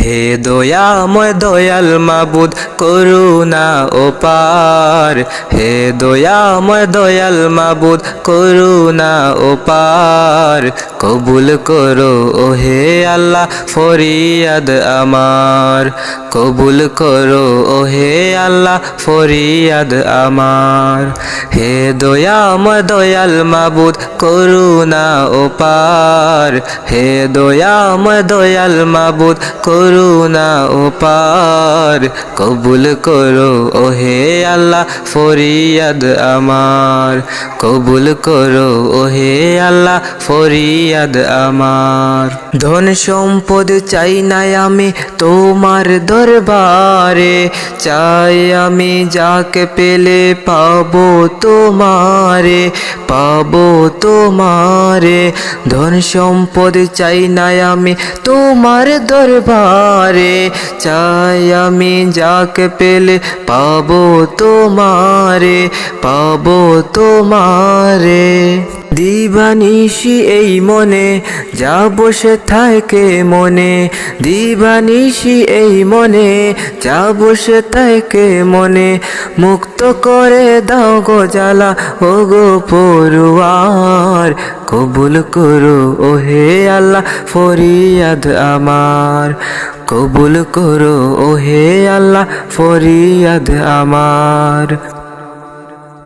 হে দয়াময় দয়াল মাবুদ করুণা ওপার, হে দয়াময় দয়াল মাবুদ করুণা ওপার। কবুল করো ও হে আল্লাহ ফরিয়াদ আমার, কবুল করো ও হে আল্লাহ ফরিয়াদ আমার। হে দয়াময় দয়াল মাবুদ করুণা ওপার, হে দয়াময় দয়াল মাবুদ করুণা ওপার। কবুল করো ও হে আল্লাহ ফরিয়াদ আমার, কবুল করো ও হে আল্লাহ ফরিয়াদ আমার। ধন সম্পদ চাই নাই আমি তোমার দরবারে, চাই আমি যাকে পেলে পাবো তোমারে, পাবো তোমারে। ধন সম্পদ চাই নাই আমি তোমার দরবারে, চাই আমি যাকে পেলে পাবো তোমারে, পাবো তোমারে। দিবানিশি এই মনে যা বসে থাকে মনে, দিবানিশি এই মনে যা বসে থাকে মনে। মুক্ত করে দাও গো জ্বালা ও গো পরওয়ার, কবুল করো ও হে আল্লাহ ফরিয়াদ আমার, কবুল করো ও হে আল্লাহ ফরিয়াদ আমার।